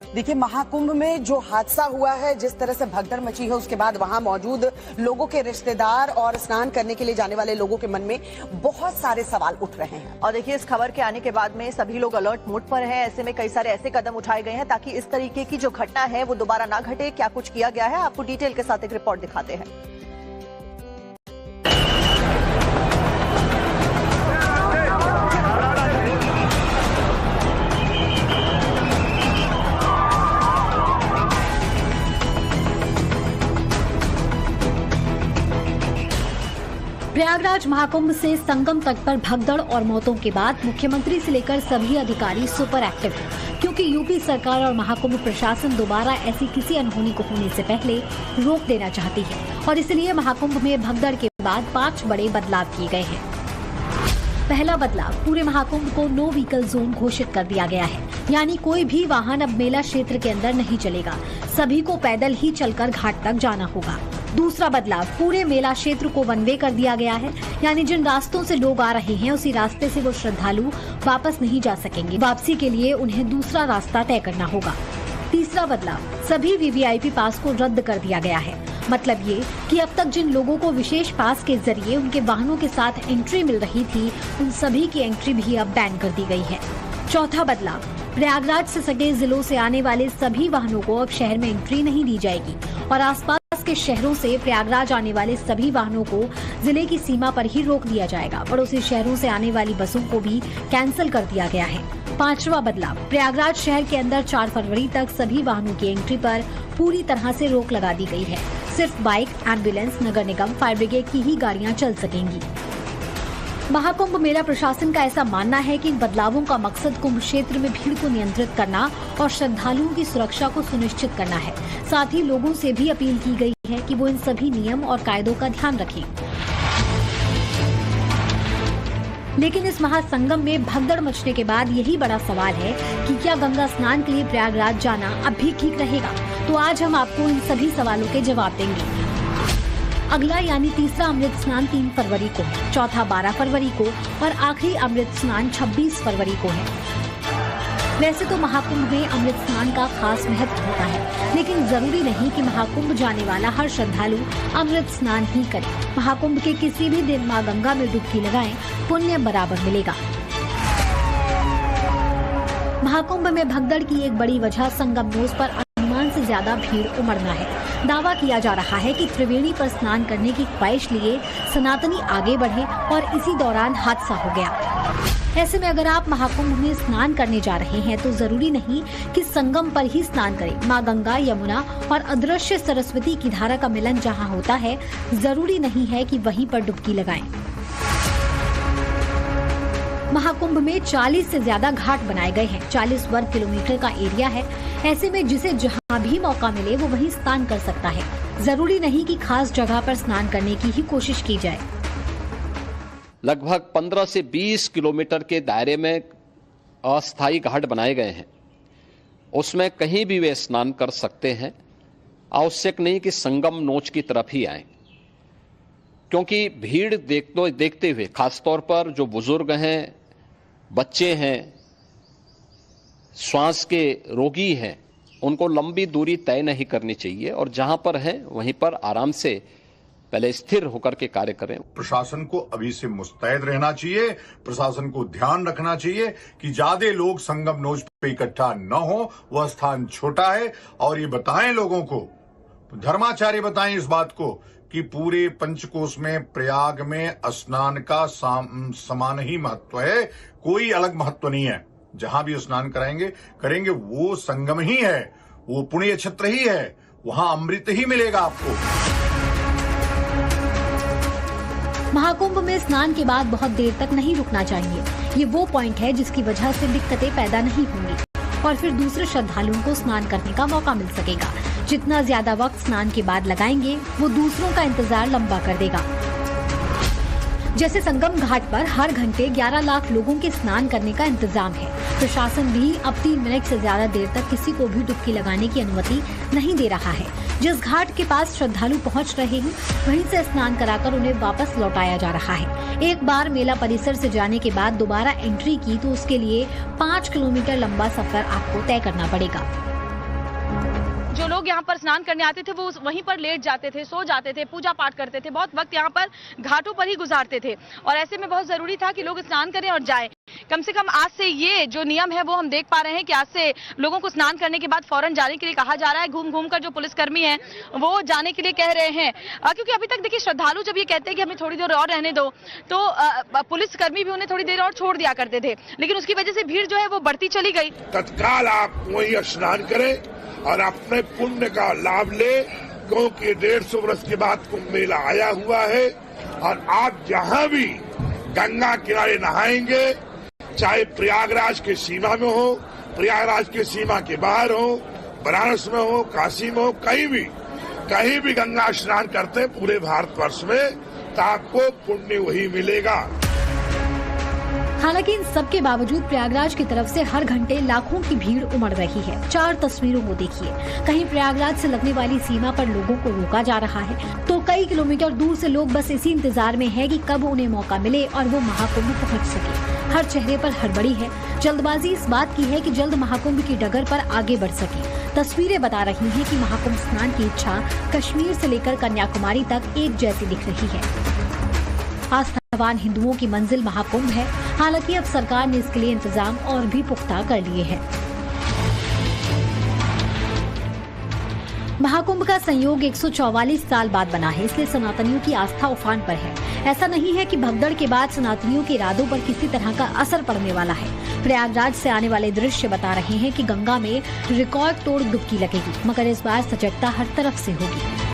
देखिए, महाकुंभ में जो हादसा हुआ है, जिस तरह से भगदड़ मची है, उसके बाद वहां मौजूद लोगों के रिश्तेदार और स्नान करने के लिए जाने वाले लोगों के मन में बहुत सारे सवाल उठ रहे हैं। और देखिए, इस खबर के आने के बाद में सभी लोग अलर्ट मोड पर हैं। ऐसे में कई सारे ऐसे कदम उठाए गए हैं ताकि इस तरीके की जो घटना है वो दोबारा ना घटे। क्या कुछ किया गया है, आपको डिटेल के साथ एक रिपोर्ट दिखाते हैं। प्रयागराज महाकुंभ से संगम तट पर भगदड़ और मौतों के बाद मुख्यमंत्री से लेकर सभी अधिकारी सुपर एक्टिव हैं, क्योंकि यूपी सरकार और महाकुंभ प्रशासन दोबारा ऐसी किसी अनहोनी को होने से पहले रोक देना चाहती है और इसलिए महाकुंभ में भगदड़ के बाद 5 बड़े बदलाव किए गए हैं। पहला बदलाव, पूरे महाकुंभ को नो व्हीकल जोन घोषित कर दिया गया है, यानी कोई भी वाहन अब मेला क्षेत्र के अंदर नहीं चलेगा, सभी को पैदल ही चलकर घाट तक जाना होगा। दूसरा बदलाव, पूरे मेला क्षेत्र को वन वे कर दिया गया है, यानी जिन रास्तों से लोग आ रहे हैं उसी रास्ते से वो श्रद्धालु वापस नहीं जा सकेंगे, वापसी के लिए उन्हें दूसरा रास्ता तय करना होगा। तीसरा बदलाव, सभी वीवीआईपी पास को रद्द कर दिया गया है, मतलब ये कि अब तक जिन लोगों को विशेष पास के जरिए उनके वाहनों के साथ एंट्री मिल रही थी, उन सभी की एंट्री भी अब बैन कर दी गई है। चौथा बदलाव, प्रयागराज से सटे जिलों से आने वाले सभी वाहनों को अब शहर में एंट्री नहीं दी जाएगी और आसपास के शहरों से प्रयागराज आने वाले सभी वाहनों को जिले की सीमा पर ही रोक दिया जाएगा। पड़ोसी शहरों से आने वाली बसों को भी कैंसिल कर दिया गया है। पांचवा बदलाव, प्रयागराज शहर के अंदर 4 फरवरी तक सभी वाहनों की एंट्री पर पूरी तरह से रोक लगा दी गई है। सिर्फ बाइक, एम्बुलेंस, नगर निगम, फायर ब्रिगेड की ही गाड़ियां चल सकेंगी। महाकुंभ मेला प्रशासन का ऐसा मानना है कि इन बदलावों का मकसद कुंभ क्षेत्र में भीड़ को नियंत्रित करना और श्रद्धालुओं की सुरक्षा को सुनिश्चित करना है। साथ ही लोगों से भी अपील की गई है कि वो इन सभी नियम और कायदों का ध्यान रखें। लेकिन इस महासंगम में भगदड़ मचने के बाद यही बड़ा सवाल है कि क्या गंगा स्नान के लिए प्रयागराज जाना अब भी ठीक रहेगा? तो आज हम आपको इन सभी सवालों के जवाब देंगे। अगला यानी तीसरा अमृत स्नान 3 फरवरी को है, चौथा 12 फरवरी को और आखिरी अमृत स्नान 26 फरवरी को है। वैसे तो महाकुंभ में अमृत स्नान का खास महत्व होता है, लेकिन जरूरी नहीं कि महाकुंभ जाने वाला हर श्रद्धालु अमृत स्नान ही करे। महाकुंभ के किसी भी दिन मां गंगा में डुबकी लगाएं, पुण्य बराबर मिलेगा। महाकुंभ में भगदड़ की एक बड़ी वजह संगम नोज पर अनुमान से ज्यादा भीड़ उमड़ना है। दावा किया जा रहा है कि त्रिवेणी पर स्नान करने की ख्वाहिश लिए सनातनी आगे बढ़े और इसी दौरान हादसा हो गया। ऐसे में अगर आप महाकुंभ में स्नान करने जा रहे हैं तो जरूरी नहीं कि संगम पर ही स्नान करें। मां गंगा, यमुना और अदृश्य सरस्वती की धारा का मिलन जहां होता है, जरूरी नहीं है कि वहीं पर डुबकी लगाएं। महाकुंभ में 40 से ज्यादा घाट बनाए गए हैं। 40 वर्ग किलोमीटर का एरिया है। ऐसे में जिसे जहां भी मौका मिले वो वहीं स्नान कर सकता है। जरूरी नहीं कि खास जगह पर स्नान करने की ही कोशिश की जाए। लगभग 15 से 20 किलोमीटर के दायरे में अस्थायी घाट बनाए गए हैं। उसमें कहीं भी वे स्नान कर सकते हैं। आवश्यक नहीं कि संगम नोच की तरफ ही आए, क्योंकि भीड़ देखते हुए खासतौर पर जो बुजुर्ग हैं, बच्चे हैं, श्वास के रोगी हैं, उनको लंबी दूरी तय नहीं करनी चाहिए और जहां पर हैं वहीं पर आराम से पहले स्थिर होकर के कार्य करें। प्रशासन को अभी से मुस्तैद रहना चाहिए। प्रशासन को ध्यान रखना चाहिए कि ज्यादा लोग संगम नोच पे इकट्ठा न हो। वह स्थान छोटा है और ये बताएं लोगों को, धर्माचार्य बताएं इस बात को कि पूरे पंचकोश में प्रयाग में स्नान का समान ही महत्व है, कोई अलग महत्व नहीं है। जहां भी स्नान करेंगे वो संगम ही है, वो पुण्य क्षेत्र ही है, वहां अमृत ही मिलेगा आपको। महाकुंभ में स्नान के बाद बहुत देर तक नहीं रुकना चाहिए। ये वो पॉइंट है जिसकी वजह से दिक्कतें पैदा नहीं होंगी और फिर दूसरे श्रद्धालुओं को स्नान करने का मौका मिल सकेगा। जितना ज्यादा वक्त स्नान के बाद लगाएंगे वो दूसरों का इंतजार लंबा कर देगा। जैसे संगम घाट पर हर घंटे 11 लाख लोगों के स्नान करने का इंतजाम है। प्रशासन भी अब 3 मिनट से ज्यादा देर तक किसी को भी डुबकी लगाने की अनुमति नहीं दे रहा है। जिस घाट के पास श्रद्धालु पहुंच रहे हैं वहीं से स्नान कराकर उन्हें वापस लौटाया जा रहा है। एक बार मेला परिसर से जाने के बाद दोबारा एंट्री की तो उसके लिए 5 किलोमीटर लंबा सफर आपको तय करना पड़ेगा। जो लोग यहाँ पर स्नान करने आते थे वो वहीं पर लेट जाते थे, सो जाते थे, पूजा पाठ करते थे, बहुत वक्त यहाँ पर घाटों पर ही गुजारते थे और ऐसे में बहुत जरूरी था कि लोग स्नान करें और जाएं। कम से कम आज से ये जो नियम है वो हम देख पा रहे हैं कि आज से लोगों को स्नान करने के बाद फौरन जाने के लिए कहा जा रहा है। घूम घूम कर जो पुलिसकर्मी हैं वो जाने के लिए कह रहे हैं, क्योंकि अभी तक देखिए श्रद्धालु जब ये कहते हैं कि हमें थोड़ी देर और रहने दो तो पुलिसकर्मी भी उन्हें थोड़ी देर और छोड़ दिया करते थे, लेकिन उसकी वजह से भीड़ जो है वो बढ़ती चली गई। तत्काल आप वही स्नान करें और अपने पुण्य का लाभ ले, क्योंकि 150 वर्ष के बाद कुंभ मेला आया हुआ है और आप जहां भी गंगा किनारे नहाएंगे, चाहे प्रयागराज के सीमा में हो, प्रयागराज के सीमा के बाहर हो, बनारस में हो, काशी में हो, कहीं भी गंगा स्नान करते हैं पूरे भारतवर्ष में तो आपको पुण्य वही मिलेगा। हालांकि इन सब के बावजूद प्रयागराज की तरफ से हर घंटे लाखों की भीड़ उमड़ रही है। 4 तस्वीरों को देखिए, कहीं प्रयागराज से लगने वाली सीमा पर लोगों को रोका जा रहा है तो कई किलोमीटर दूर से लोग बस इसी इंतजार में हैं कि कब उन्हें मौका मिले और वो महाकुंभ पहुंच सके। हर चेहरे पर हड़बड़ी है, जल्दबाजी इस बात की है कि जल्द महाकुंभ की डगर पर आगे बढ़ सके। तस्वीरें बता रही हैं कि महाकुंभ स्नान की इच्छा कश्मीर से लेकर कन्याकुमारी तक एक जैसी दिख रही है। आस्थावान हिंदुओं की मंजिल महाकुंभ है। हालांकि अब सरकार ने इसके लिए इंतजाम और भी पुख्ता कर लिए हैं। महाकुंभ का संयोग 144 साल बाद बना है, इसलिए सनातनियों की आस्था उफान पर है। ऐसा नहीं है कि भगदड़ के बाद सनातनियों के इरादों पर किसी तरह का असर पड़ने वाला है। प्रयागराज से आने वाले दृश्य बता रहे हैं कि गंगा में रिकॉर्ड तोड़ डुबकी लगेगी, मगर इस बार सजगता हर तरफ से होगी।